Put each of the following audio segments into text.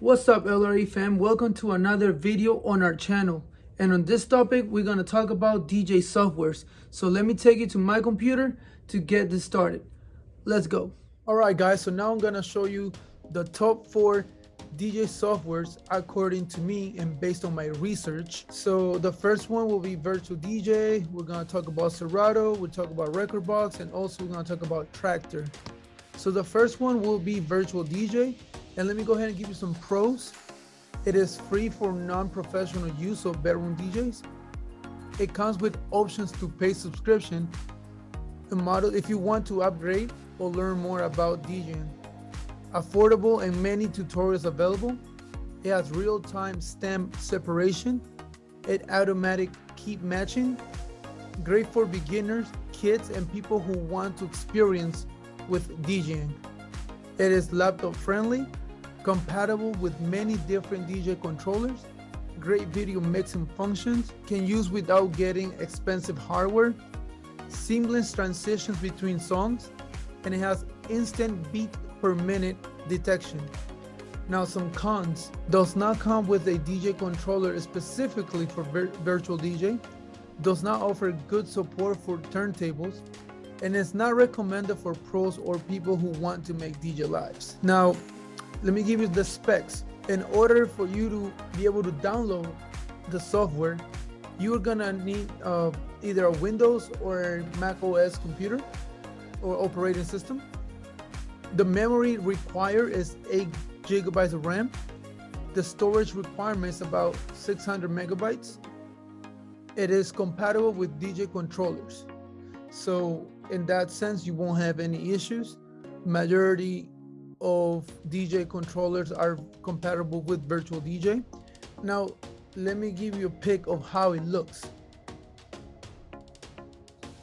What's up, LRE fam? Welcome to another video on our channel. And on this topic, we're going to talk about DJ softwares. So let me take you to my computer to get this started. Let's go. All right, guys. So now I'm going to show you the top 4 DJ softwares according to me and based on my research. So the first one will be Virtual DJ. We're going to talk about Serato. We'll talk about Rekordbox, and also we're going to talk about Traktor. So the first one will be Virtual DJ. And let me go ahead and give you some pros. It is free for non-professional use of bedroom DJs. It comes with options to pay subscription. The model if you want to upgrade or learn more about DJing. Affordable and many tutorials available. It has real-time stamp separation. It automatic keep matching. Great for beginners, kids, and people who want to experience with DJing. It is laptop friendly. Compatible with many different DJ controllers, great video mixing functions, can use without getting expensive hardware, seamless transitions between songs, and it has instant beat per minute detection. Now some cons: does not come with a DJ controller specifically for virtual DJ, does not offer good support for turntables, and is not recommended for pros or people who want to make DJ lives. Now, let me give you the specs. In order for you to be able to download the software, you're gonna need either a Windows or Mac OS computer or operating system. The memory required is 8 gigabytes of RAM. The storage requirement is about 600 megabytes. It is compatible with DJ controllers. So in that sense, you won't have any issues. Majority of DJ controllers are compatible with virtual DJ. Now, let me give you a pic of how it looks.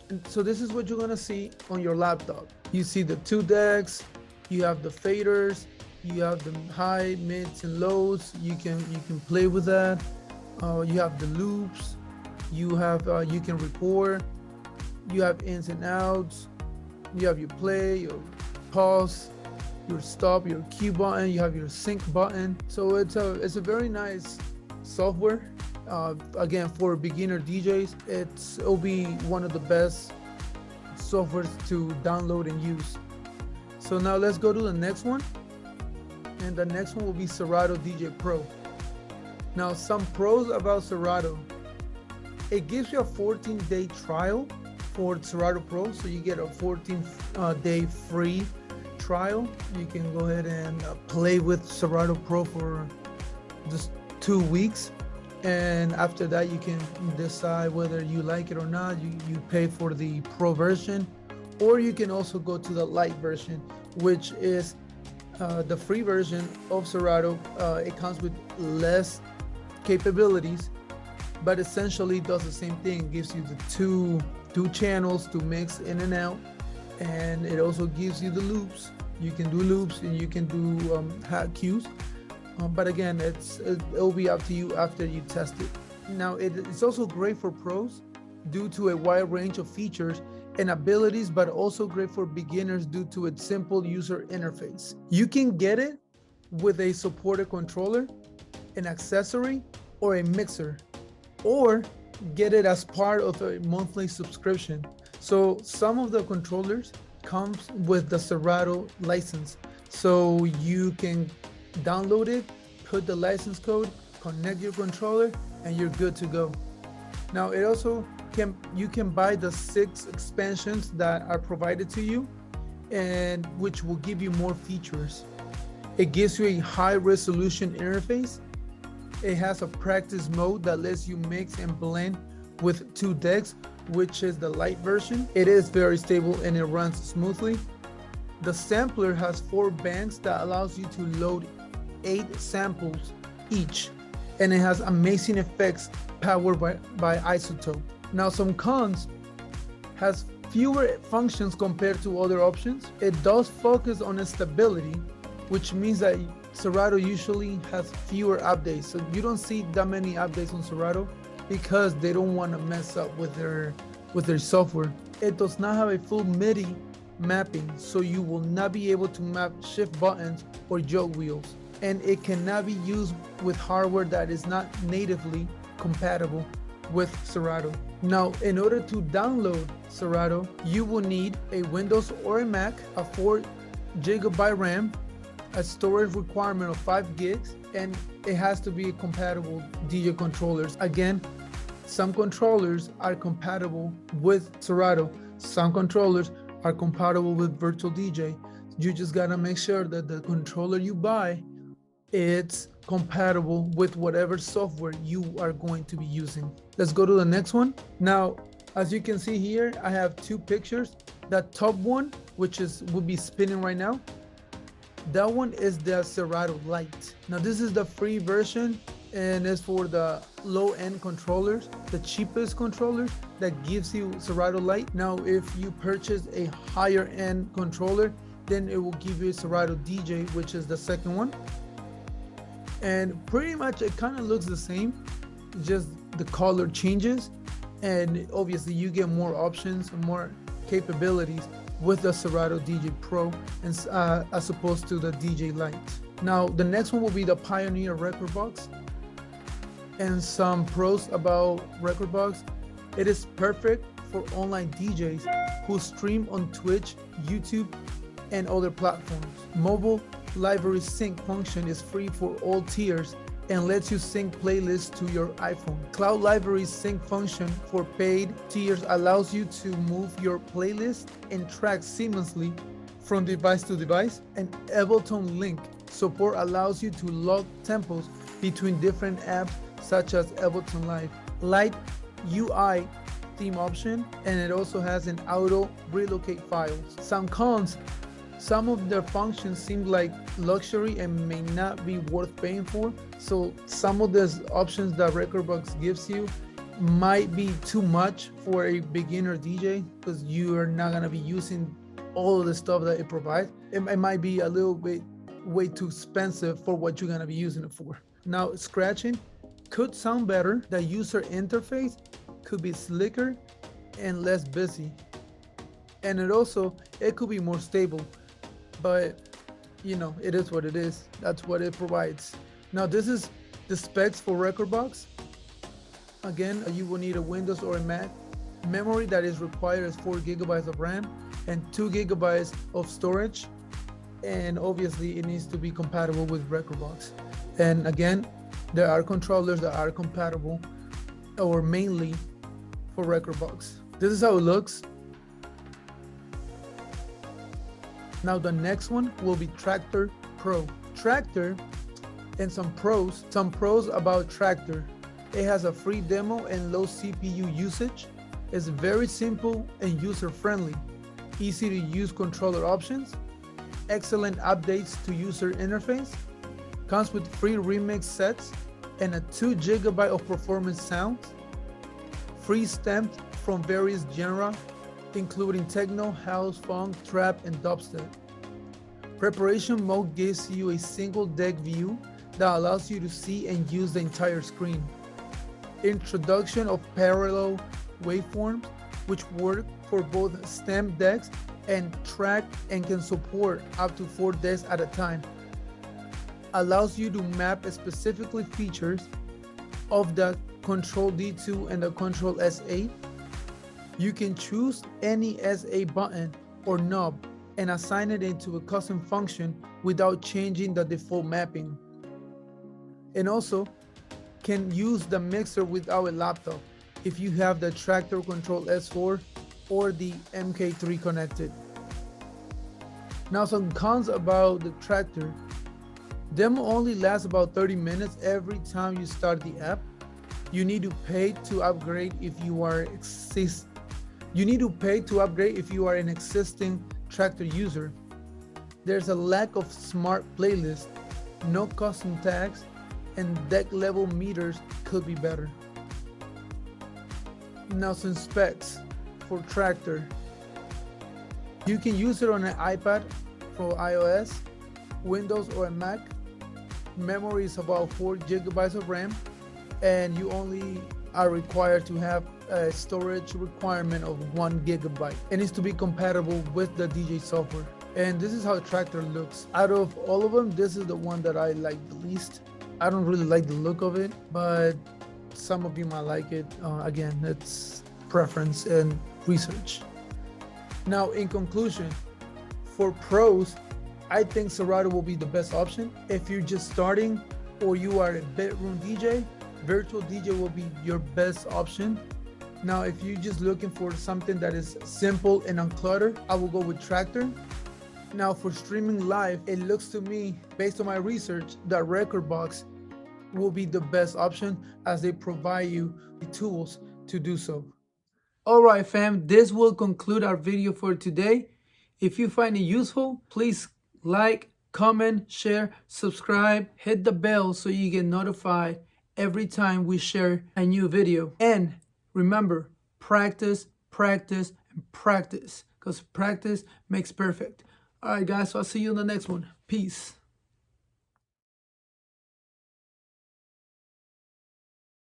And so this is what you're gonna see on your laptop. You see the 2 decks, you have the faders, you have the high, mids, and lows. You can play with that. You have the loops. You have you can record. You have ins and outs. You have your play, your pause, your stop, your cue button. You have your sync button. So it's a very nice software. Again, for beginner DJs, it'll be one of the best softwares to download and use. So now let's go to the next one, and the next one will be Serato DJ Pro. Now, some pros about Serato: it gives you a 14-day trial for Serato Pro, so you get a 14-day free trial. You can go ahead and play with Serato Pro for just 2 weeks, and after that you can decide whether you like it or not. You pay for the Pro version, or you can also go to the Lite version, which is the free version of Serato. It comes with less capabilities, but essentially does the same thing. It gives you the two channels to mix in and out, and it also gives you the loops. You can do loops and you can do hat cues, but again, it'll be up to you after you test it. Now, it's also great for pros due to a wide range of features and abilities, but also great for beginners due to its simple user interface. You can get it with a supported controller, an accessory, or a mixer, or get it as part of a monthly subscription. So some of the controllers comes with the Serato license, so you can download it, put the license code, connect your controller, and you're good to go. Now, it also you can buy the 6 expansions that are provided to you, and which will give you more features. It gives you a high resolution interface. It has a practice mode that lets you mix and blend with 2 decks, which is the Lite version. It is very stable and it runs smoothly. The sampler has 4 banks that allows you to load 8 samples each, and it has amazing effects powered by Isotope. Now, some cons: has fewer functions compared to other options. It does focus on stability, which means that Serato usually has fewer updates. So you don't see that many updates on Serato because they don't want to mess up with their software. It does not have a full MIDI mapping, so you will not be able to map shift buttons or jog wheels. and it cannot be used with hardware that is not natively compatible with Serato. Now, in order to download Serato, you will need a Windows or a Mac, a 4 GB RAM, a storage requirement of 5 gigs, and it has to be compatible DJ controllers. Again, some controllers are compatible with Serato. Some controllers are compatible with Virtual DJ. You just gotta make sure that the controller you buy, it's compatible with whatever software you are going to be using. Let's go to the next one. Now, as you can see here, I have 2 pictures. That top one, which would be spinning right now, that one is the Serato Lite. Now this is the free version, and it's for the low-end controllers, the cheapest controllers that gives you Serato Lite. Now, if you purchase a higher end controller, then it will give you a Serato DJ, which is the second one. And pretty much it kind of looks the same, just the color changes, and obviously you get more options and more capabilities with the Serato DJ Pro as opposed to the DJ Lite. Now the next one will be the Pioneer Record Box. And some pros about Record Box: it is perfect for online DJs who stream on Twitch, YouTube, and other platforms. Mobile library sync function is free for all tiers and lets you sync playlists to your iPhone. Cloud library sync function for paid tiers allows you to move your playlist and tracks seamlessly from device to device. And Ableton Link support allows you to log tempos between different apps such as Ableton Live. Light UI theme option, and it also has an auto relocate files. Some cons: some of their functions seem like luxury and may not be worth paying for. So some of the options that Rekordbox gives you might be too much for a beginner DJ, because you are not gonna be using all of the stuff that it provides. It might be a little bit way too expensive for what you're gonna be using it for. Now, scratching could sound better. The user interface could be slicker and less busy. And it could be more stable. But it is what it is. That's what it provides. Now this is the specs for Rekordbox. Again, you will need a Windows or a Mac. Memory that is required is 4 GB of RAM and 2 GB of storage. And obviously it needs to be compatible with Rekordbox. And again, there are controllers that are compatible or mainly for Rekordbox. This is how it looks. Now the next one will be Traktor Pro. Traktor, and some pros about Traktor: it has a free demo and low CPU usage. It's very simple and user-friendly. Easy to use controller options. Excellent updates to user interface. Comes with free remix sets and a 2 GB of performance sounds. Free stems from various genres, including techno, house, funk, trap, and dubstep. Preparation mode gives you a single deck view that allows you to see and use the entire screen. Introduction of parallel waveforms, which work for both stem decks and track and can support up to 4 decks at a time. Allows you to map specifically features of the Control D2 and the Control S8. You can choose any SA button or knob and assign it into a custom function without changing the default mapping. And also can use the mixer without a laptop if you have the Traktor Control S4 or the MK3 connected. Now some cons about the Traktor: demo only lasts about 30 minutes every time you start the app. You need to pay to upgrade if you are an existing Traktor user. There's a lack of smart playlist, no custom tags, and deck level meters could be better. Now some specs for Traktor: you can use it on an iPad for iOS, Windows, or a Mac. Memory is about 4 GB of RAM, and you only are required to have a storage requirement of 1 GB. It needs to be compatible with the DJ software. And this is how a tractor looks. Out of all of them, this is the one that I like the least. I don't really like the look of it, but some of you might like it. Again, it's preference and research. Now, in conclusion, for pros, I think Serato will be the best option. If you're just starting or you are a bedroom DJ, virtual DJ will be your best option. Now, if you're just looking for something that is simple and uncluttered, I will go with Tractor. Now, for streaming live, it looks to me, based on my research, that Rekordbox will be the best option as they provide you the tools to do so. All right, fam, this will conclude our video for today. If you find it useful, please like, comment, share, subscribe, hit the bell so you get notified every time we share a new video. And remember, practice, practice, and practice, because practice makes perfect. All right, guys, so I'll see you in the next one. Peace.